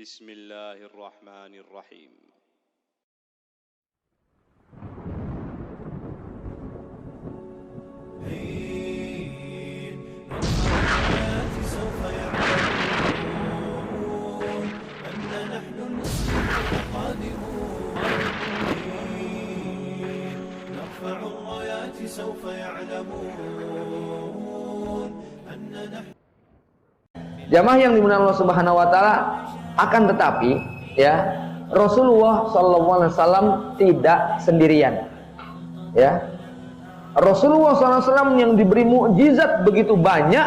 Bismillahirrahmanirrahim. Jamaah yang dimuliakan Allah Subhanahu wa taala, akan tetapi ya, Rasulullah SAW tidak sendirian. Ya. Rasulullah SAW yang diberi mukjizat begitu banyak,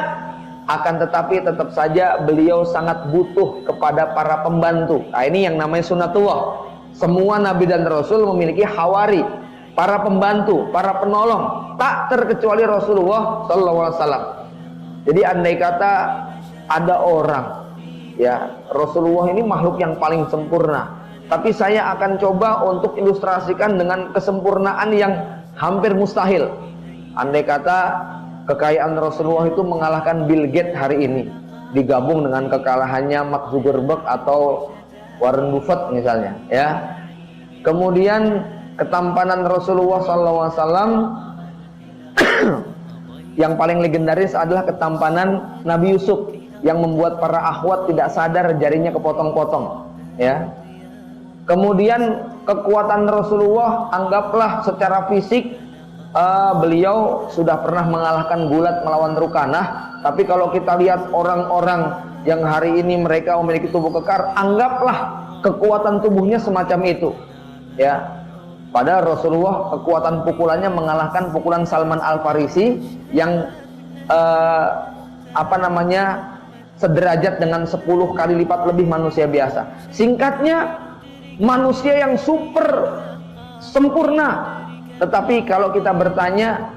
akan tetapi tetap saja beliau sangat butuh kepada para pembantu. Nah, ini yang namanya sunnatullah. Semua nabi dan rasul memiliki hawari, para pembantu, para penolong, tak terkecuali Rasulullah SAW. Jadi andai kata ada orang, ya, Rasulullah ini makhluk yang paling sempurna, tapi saya akan coba untuk ilustrasikan dengan kesempurnaan yang hampir mustahil. Andai kata kekayaan Rasulullah itu mengalahkan Bill Gates hari ini, digabung dengan kekalahannya Mark Zuckerberg atau Warren Buffett misalnya, ya. Kemudian ketampanan Rasulullah SAW yang paling legendaris adalah ketampanan Nabi Yusuf yang membuat para akhwat tidak sadar jarinya kepotong-potong, ya. Kemudian kekuatan Rasulullah, anggaplah secara fisik beliau sudah pernah mengalahkan Gulat melawan Rukanah. Tapi kalau kita lihat orang-orang yang hari ini mereka memiliki tubuh kekar, anggaplah kekuatan tubuhnya semacam itu, ya. Padahal Rasulullah kekuatan pukulannya mengalahkan pukulan Salman Al-Farisi yang sederajat dengan 10 kali lipat lebih manusia biasa. Singkatnya, manusia yang super sempurna. Tetapi kalau kita bertanya,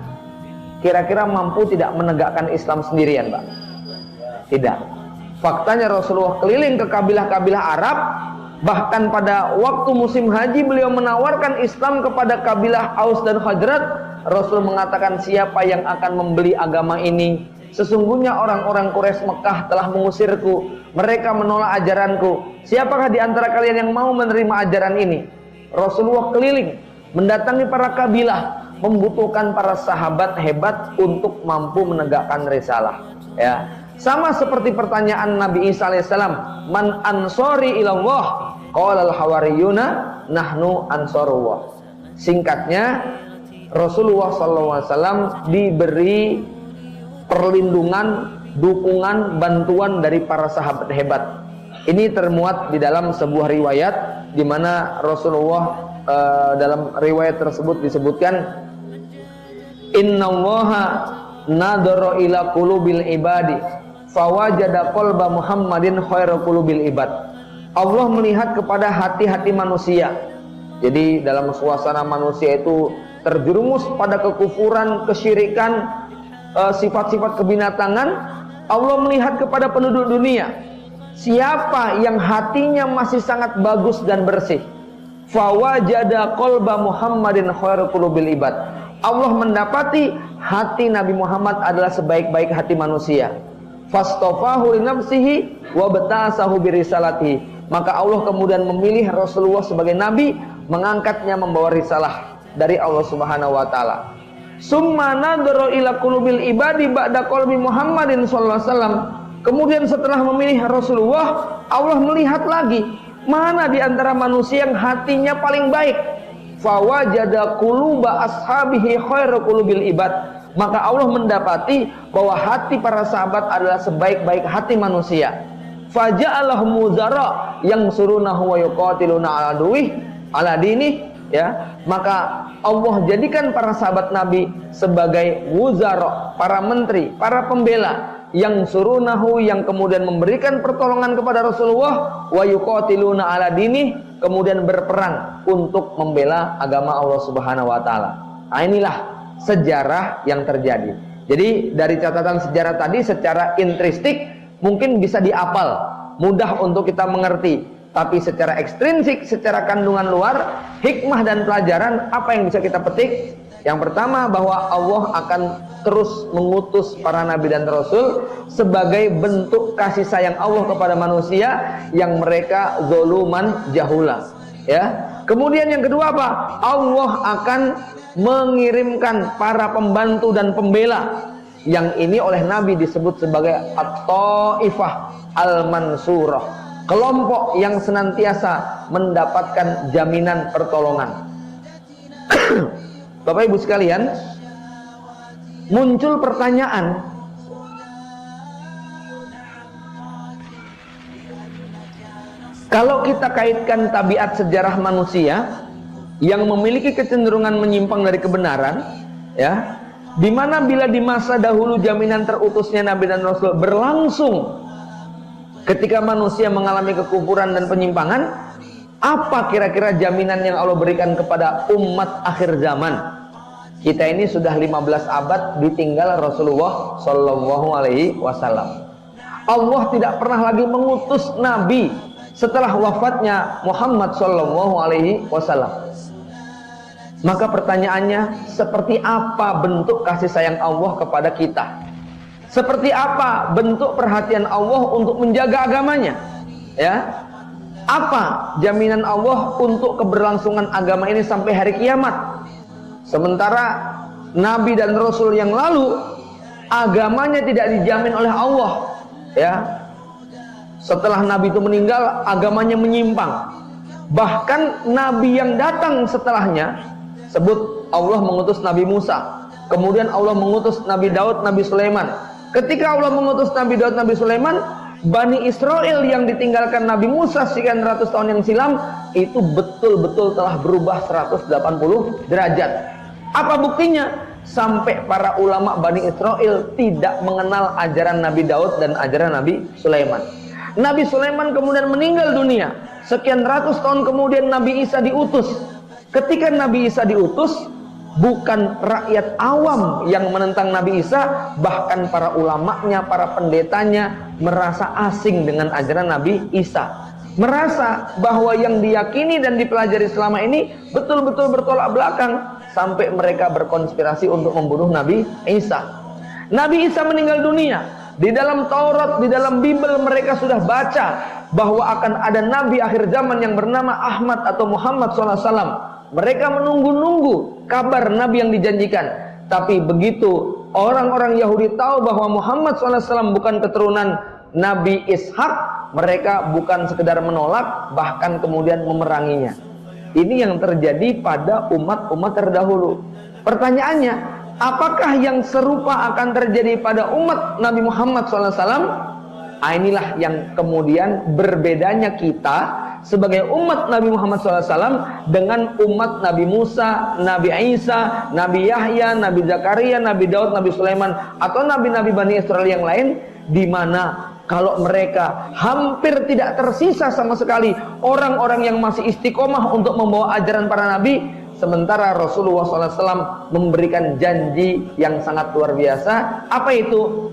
kira-kira mampu tidak menegakkan Islam sendirian, Pak? Tidak. Faktanya Rasulullah keliling ke kabilah-kabilah Arab. Bahkan pada waktu musim haji beliau menawarkan Islam kepada kabilah Aus dan Khazraj. Rasul mengatakan, siapa yang akan membeli agama ini? Sesungguhnya orang-orang Quraisy Mekah telah mengusirku, mereka menolak ajaranku. Siapakah di antara kalian yang mau menerima ajaran ini? Rasulullah keliling, mendatangi para kabilah, membutuhkan para sahabat hebat untuk mampu menegakkan risalah. Ya, sama seperti pertanyaan Nabi Isa alaihissalam, man ansori ilallah? Qala al-hawariyuna nahnu ansarullah. Singkatnya, Rasulullah SAW diberi perlindungan, dukungan, bantuan dari para sahabat hebat. Ini termuat di dalam sebuah riwayat di mana Rasulullah dalam riwayat tersebut disebutkan, innallaha nadara ila qulubil ibadi fawajada qalba Muhammadin khairu qulubil ibad. Allah melihat kepada hati-hati manusia. Jadi dalam suasana manusia itu terjerumus pada kekufuran, kesyirikan, sifat-sifat kebinatangan, Allah melihat kepada penduduk dunia, siapa yang hatinya masih sangat bagus dan bersih. Fawajada qalba Muhammadin khairu qulubil ibad. Allah mendapati hati Nabi Muhammad adalah sebaik-baik hati manusia. Fastafahu li nafsihi wa batasahu bi risalatihi. Maka Allah kemudian memilih Rasulullah sebagai nabi, mengangkatnya membawa risalah dari Allah Subhanahu wa taala. Summa nadara ila qulubil ibadi ba'da qalbi Muhammadin sallallahu alaihi wasallam. Kemudian setelah memilih Rasulullah, Allah melihat lagi mana di antara manusia yang hatinya paling baik. Fawajada quluba ashabihi khairu qulubil ibad. Maka Allah mendapati bahwa hati para sahabat adalah sebaik-baik hati manusia. Faja'alahum muzara yang surunahu wa yuqatiluna ala dinih, ya. Maka Allah jadikan para sahabat Nabi sebagai wuzara, para menteri, para pembela, yang surunahu, yang kemudian memberikan pertolongan kepada Rasulullah, wa yuqatiluna ala dinih, kemudian berperang untuk membela agama Allah Subhanahu wa taala. Nah, inilah sejarah yang terjadi. Jadi dari catatan sejarah tadi secara intristik mungkin bisa diapal, mudah untuk kita mengerti. Tapi secara ekstrinsik, secara kandungan luar, hikmah dan pelajaran apa yang bisa kita petik? Yang pertama, bahwa Allah akan terus mengutus para nabi dan rasul sebagai bentuk kasih sayang Allah kepada manusia yang mereka zoluman jahula, ya. Kemudian yang kedua apa? Allah akan mengirimkan para pembantu dan pembela, yang ini oleh Nabi disebut sebagai At-Taifah Al-Mansurah, kelompok yang senantiasa mendapatkan jaminan pertolongan. Bapak Ibu sekalian, muncul pertanyaan, kalau kita kaitkan tabiat sejarah manusia yang memiliki kecenderungan menyimpang dari kebenaran, ya, dimana bila di masa dahulu jaminan terutusnya Nabi dan Rasul berlangsung, ketika manusia mengalami kekufuran dan penyimpangan, apa kira-kira jaminan yang Allah berikan kepada umat akhir zaman? Kita ini sudah 15 abad ditinggal Rasulullah Shallallahu Alaihi Wasallam. Allah tidak pernah lagi mengutus Nabi setelah wafatnya Muhammad Shallallahu Alaihi Wasallam. Maka pertanyaannya, seperti apa bentuk kasih sayang Allah kepada kita? Seperti apa bentuk perhatian Allah untuk menjaga agamanya? Ya, apa jaminan Allah untuk keberlangsungan agama ini sampai hari kiamat? Sementara Nabi dan Rasul yang lalu agamanya tidak dijamin oleh Allah, ya. Setelah Nabi itu meninggal, agamanya menyimpang. Bahkan Nabi yang datang setelahnya, sebut Allah mengutus Nabi Musa, kemudian Allah mengutus Nabi Daud, Nabi Sulaiman. Ketika Allah mengutus Nabi Daud, Nabi Sulaiman, Bani Israel yang ditinggalkan Nabi Musa sekian ratus tahun yang silam itu betul-betul telah berubah 180 derajat. Apa buktinya? Sampai para ulama Bani Israel tidak mengenal ajaran Nabi Daud dan ajaran Nabi Sulaiman. Nabi Sulaiman kemudian meninggal dunia. Sekian ratus tahun kemudian Nabi Isa diutus. Ketika Nabi Isa diutus, bukan rakyat awam yang menentang Nabi Isa, bahkan para ulamanya, para pendetanya merasa asing dengan ajaran Nabi Isa. Merasa bahwa yang diyakini dan dipelajari selama ini betul-betul bertolak belakang, sampai mereka berkonspirasi untuk membunuh Nabi Isa. Nabi Isa meninggal dunia. Di dalam Taurat, di dalam Bible mereka sudah baca bahwa akan ada Nabi akhir zaman yang bernama Ahmad atau Muhammad SAW. Mereka menunggu-nunggu kabar Nabi yang dijanjikan. Tapi begitu orang-orang Yahudi tahu bahwa Muhammad SAW bukan keturunan Nabi Ishak, mereka bukan sekedar menolak, bahkan kemudian memeranginya. Ini yang terjadi pada umat-umat terdahulu. Pertanyaannya, apakah yang serupa akan terjadi pada umat Nabi Muhammad SAW? Inilah yang kemudian berbedanya kita sebagai umat Nabi Muhammad SAW dengan umat Nabi Musa, Nabi Isa, Nabi Yahya, Nabi Zakaria, Nabi Daud, Nabi Sulaiman, atau nabi-nabi Bani Israel yang lain, di mana kalau mereka hampir tidak tersisa sama sekali orang-orang yang masih istiqomah untuk membawa ajaran para nabi, sementara Rasulullah SAW memberikan janji yang sangat luar biasa. Apa itu?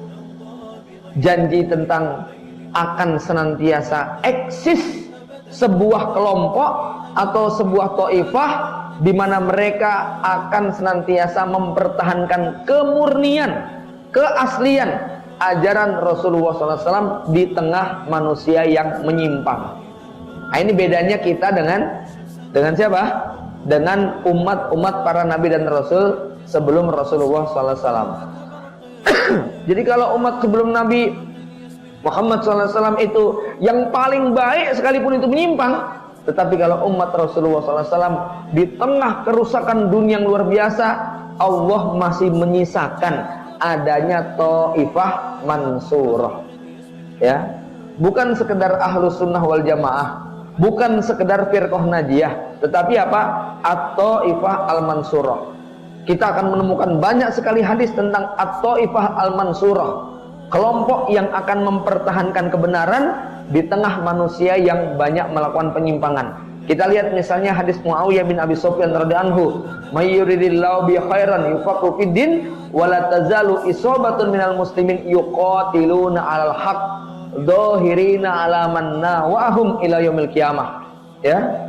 Janji tentang akan senantiasa eksis sebuah kelompok atau sebuah taifah di mana mereka akan senantiasa mempertahankan kemurnian, keaslian ajaran Rasulullah SAW di tengah manusia yang menyimpang. Nah, ini bedanya kita dengan siapa? Dengan umat-umat para nabi dan rasul sebelum Rasulullah SAW. Jadi kalau umat sebelum Nabi Muhammad SAW itu yang paling baik sekalipun itu menyimpang, tetapi kalau umat Rasulullah SAW di tengah kerusakan dunia yang luar biasa, Allah masih menyisakan adanya Taifah Mansurah, ya, bukan sekedar Ahlus Sunnah wal Jamaah, bukan sekedar Firqah Najiyah, tetapi apa? At-Taifah Al-Mansurah. Kita akan menemukan banyak sekali hadis tentang At-Taifah Al-Mansurah, kelompok yang akan mempertahankan kebenaran di tengah manusia yang banyak melakukan penyimpangan. Kita lihat misalnya hadis Muawiyah bin Abi Sufyan radhiyallahu anhu, "May yuridillahu bi khairan yufaqqu fid din wa la tazalu isabatun minal muslimin yuqatiluna 'alal haqq dhahirina 'ala man nawahum ila yaumil qiyamah." Ya.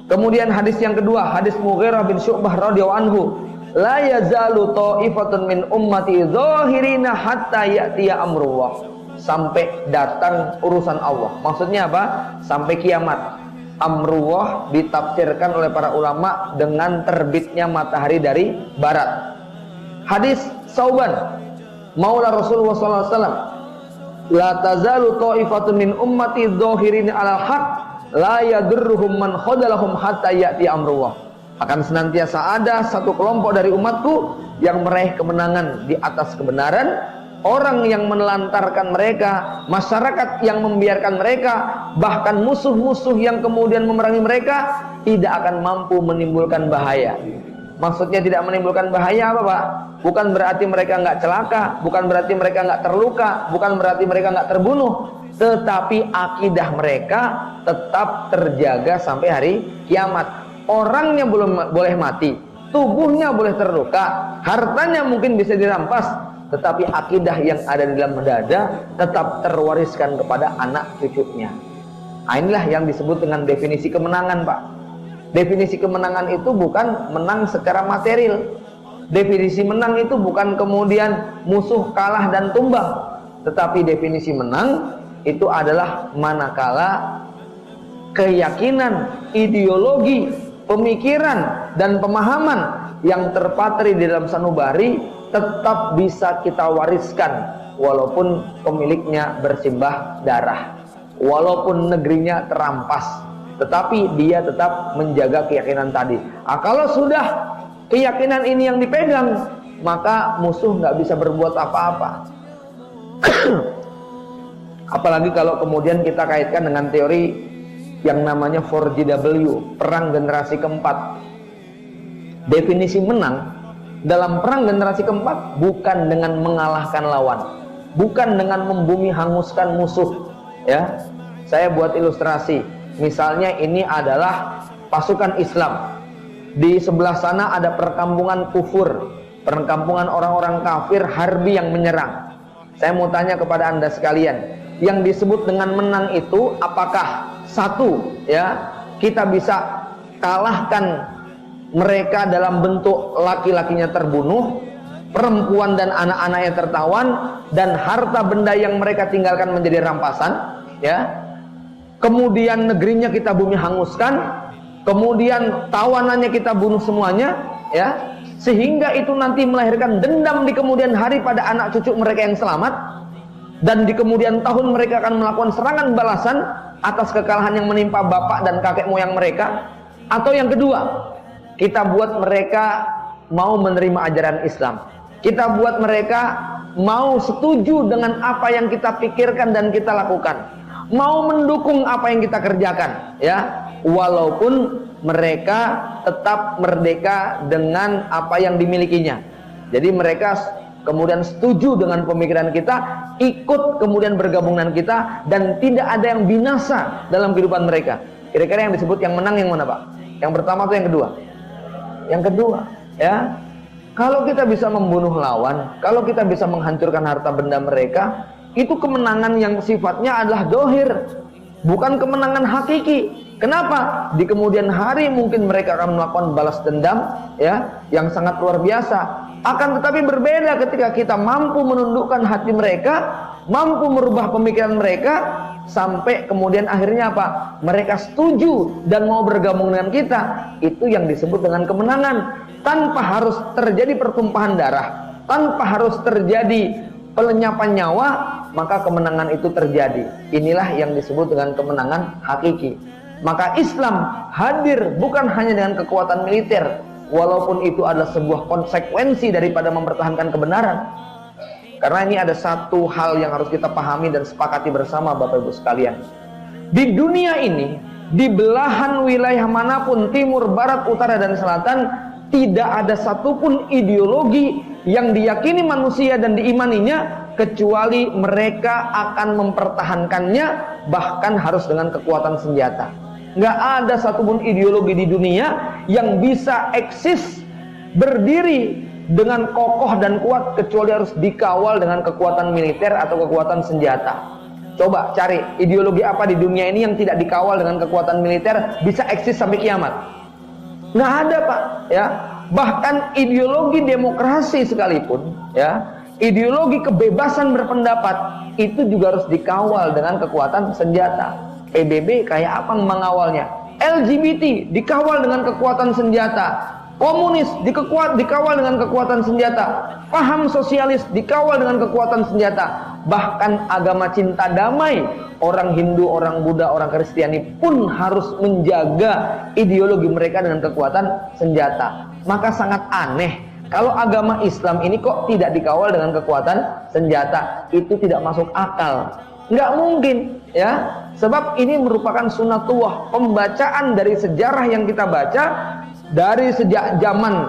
Kemudian hadis yang kedua, hadis Mughirah bin Syu'bah radhiyallahu anhu, la yazalu ta'ifatun min ummati zahirina hatta ya'tiya amrullah. Sampai datang urusan Allah. Maksudnya apa? Sampai kiamat. Amrullah ditafsirkan oleh para ulama dengan terbitnya matahari dari barat. Hadis Sauban Maula Rasulullah SAW, la tazalu ta'ifatun min ummati zahirin 'alal haq la yadurruhum man khadalahum hatta ya'ti amrullah. Akan senantiasa ada satu kelompok dari umatku yang meraih kemenangan di atas kebenaran. Orang yang menelantarkan mereka, masyarakat yang membiarkan mereka, bahkan musuh-musuh yang kemudian memerangi mereka, tidak akan mampu menimbulkan bahaya. Maksudnya tidak menimbulkan bahaya apa, Pak? Bukan berarti mereka nggak celaka, bukan berarti mereka nggak terluka, bukan berarti mereka nggak terbunuh, tetapi akidah mereka tetap terjaga sampai hari kiamat. Orangnya belum boleh mati, tubuhnya boleh terluka, hartanya mungkin bisa dirampas, tetapi akidah yang ada di dalam dada tetap terwariskan kepada anak cucunya. Nah, inilah yang disebut dengan definisi kemenangan, Pak. Definisi kemenangan itu bukan menang secara material. Definisi menang itu bukan kemudian musuh kalah dan tumbang, tetapi definisi menang itu adalah manakala keyakinan, ideologi, pemikiran dan pemahaman yang terpatri di dalam sanubari tetap bisa kita wariskan walaupun pemiliknya bersimbah darah, walaupun negerinya terampas, tetapi dia tetap menjaga keyakinan tadi. Kalau sudah keyakinan ini yang dipegang, maka musuh nggak bisa berbuat apa-apa. Apalagi kalau kemudian kita kaitkan dengan teori yang namanya 4GW, perang generasi keempat. Definisi menang dalam perang generasi keempat bukan dengan mengalahkan lawan, bukan dengan membumi hanguskan musuh. Ya, saya buat ilustrasi. Misalnya ini adalah pasukan Islam. Di sebelah sana ada perkampungan kufur, perkampungan orang-orang kafir harbi yang menyerang. Saya mau tanya kepada Anda sekalian, yang disebut dengan menang itu apakah satu, ya, kita bisa kalahkan mereka dalam bentuk laki-lakinya terbunuh, perempuan dan anak-anaknya tertawan, dan harta benda yang mereka tinggalkan menjadi rampasan, ya. Kemudian negerinya kita bumi hanguskan, kemudian tawanannya kita bunuh semuanya, ya. Sehingga itu nanti melahirkan dendam di kemudian hari pada anak cucu mereka yang selamat, dan di kemudian tahun mereka akan melakukan serangan balasan atas kekalahan yang menimpa bapak dan kakek moyang mereka. Atau yang kedua, kita buat mereka mau menerima ajaran Islam, kita buat mereka mau setuju dengan apa yang kita pikirkan dan kita lakukan, mau mendukung apa yang kita kerjakan, ya, walaupun mereka tetap merdeka dengan apa yang dimilikinya. Jadi mereka kemudian setuju dengan pemikiran kita, ikut kemudian bergabung dengan kita, dan tidak ada yang binasa dalam kehidupan mereka. Kira-kira yang disebut yang menang yang mana, Pak? Yang pertama atau yang kedua? Yang kedua, ya. Kalau kita bisa membunuh lawan, kalau kita bisa menghancurkan harta benda mereka, itu kemenangan yang sifatnya adalah dohir, bukan kemenangan hakiki. Kenapa? Di kemudian hari mungkin mereka akan melakukan balas dendam, ya, yang sangat luar biasa. Akan tetapi berbeda ketika kita mampu menundukkan hati mereka, mampu merubah pemikiran mereka, sampai kemudian akhirnya apa? Mereka setuju dan mau bergabung dengan kita. Itu yang disebut dengan kemenangan. Tanpa harus terjadi pertumpahan darah, tanpa harus terjadi pelenyapan nyawa, maka kemenangan itu terjadi. Inilah yang disebut dengan kemenangan hakiki. Maka Islam hadir bukan hanya dengan kekuatan militer, walaupun itu adalah sebuah konsekuensi daripada mempertahankan kebenaran. Karena ini ada satu hal yang harus kita pahami dan sepakati bersama, Bapak Ibu sekalian. Di dunia ini, di belahan wilayah manapun, timur, barat, utara, dan selatan, tidak ada satupun ideologi yang diyakini manusia dan diimaninya, kecuali mereka akan mempertahankannya, bahkan harus dengan kekuatan senjata. Nggak ada satupun ideologi di dunia yang bisa eksis, berdiri dengan kokoh dan kuat, kecuali harus dikawal dengan kekuatan militer atau kekuatan senjata. Coba cari ideologi apa di dunia ini yang tidak dikawal dengan kekuatan militer bisa eksis sampai kiamat. Nggak ada, Pak, ya. Bahkan ideologi demokrasi sekalipun, ya, ideologi kebebasan berpendapat itu juga harus dikawal dengan kekuatan senjata. PBB kayak apa mengawalnya? LGBT dikawal dengan kekuatan senjata. Komunis dikawal dengan kekuatan senjata. Paham sosialis dikawal dengan kekuatan senjata. Bahkan agama cinta damai, orang Hindu, orang Buddha, orang Kristiani pun harus menjaga ideologi mereka dengan kekuatan senjata. Maka sangat aneh kalau agama Islam ini kok tidak dikawal dengan kekuatan senjata. Itu tidak masuk akal. Nggak mungkin, ya. Sebab ini merupakan sunnatullah, pembacaan dari sejarah yang kita baca dari sejak zaman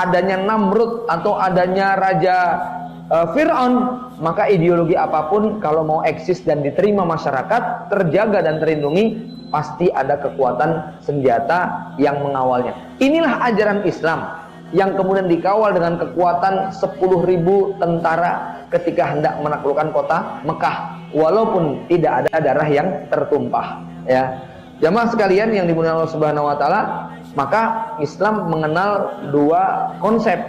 adanya Namrud atau adanya Raja Fir'aun. Maka ideologi apapun kalau mau eksis dan diterima masyarakat, terjaga dan terlindungi, pasti ada kekuatan senjata yang mengawalnya. Inilah ajaran Islam yang kemudian dikawal dengan kekuatan 10.000 tentara ketika hendak menaklukkan kota Mekah, walaupun tidak ada darah yang tertumpah, ya. Jamaah sekalian yang dimuliakan Allah Subhanahu wa taala, maka Islam mengenal dua konsep,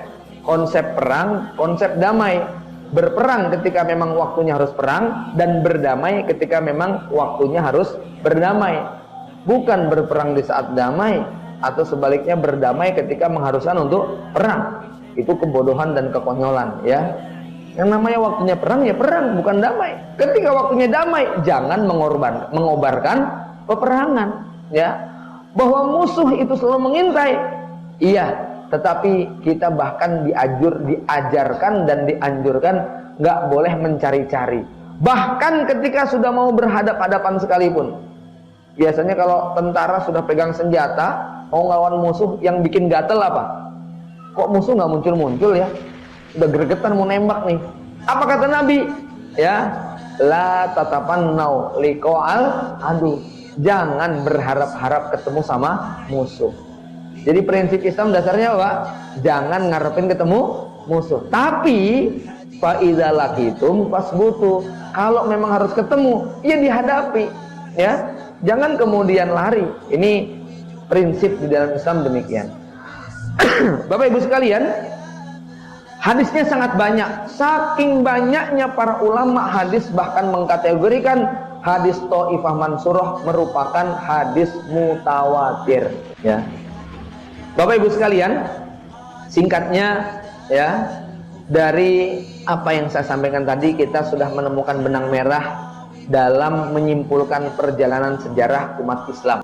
konsep perang, konsep damai. Berperang ketika memang waktunya harus perang, dan berdamai ketika memang waktunya harus berdamai. Bukan berperang di saat damai, atau sebaliknya berdamai ketika mengharuskan untuk perang. Itu kebodohan dan kekonyolan, ya. Yang namanya waktunya perang, ya perang, bukan damai. Ketika waktunya damai, jangan mengobarkan peperangan, ya. Bahwa musuh itu selalu mengintai, iya. Tetapi kita bahkan diajarkan dan dianjurkan nggak boleh mencari-cari. Bahkan ketika sudah mau berhadap-hadapan sekalipun. Biasanya kalau tentara sudah pegang senjata, mau ngelawan musuh, yang bikin gatel apa? Kok musuh nggak muncul-muncul ya? Udah gregetan mau nembak nih. Apa kata Nabi? Ya, la tatapannau liqa'al adu. Jangan berharap-harap ketemu sama musuh. Jadi prinsip Islam dasarnya apa? Jangan ngarepin ketemu musuh. Tapi fa idza laqitum fasbutu. Kalau memang harus ketemu, ya dihadapi, ya. Jangan kemudian lari. Ini prinsip di dalam Islam demikian. Bapak Ibu sekalian, hadisnya sangat banyak. Saking banyaknya para ulama hadis bahkan mengkategorikan hadis Thaifah Mansurah merupakan hadis mutawatir, ya. Bapak Ibu sekalian, singkatnya, ya, dari apa yang saya sampaikan tadi, kita sudah menemukan benang merah dalam menyimpulkan perjalanan sejarah umat Islam.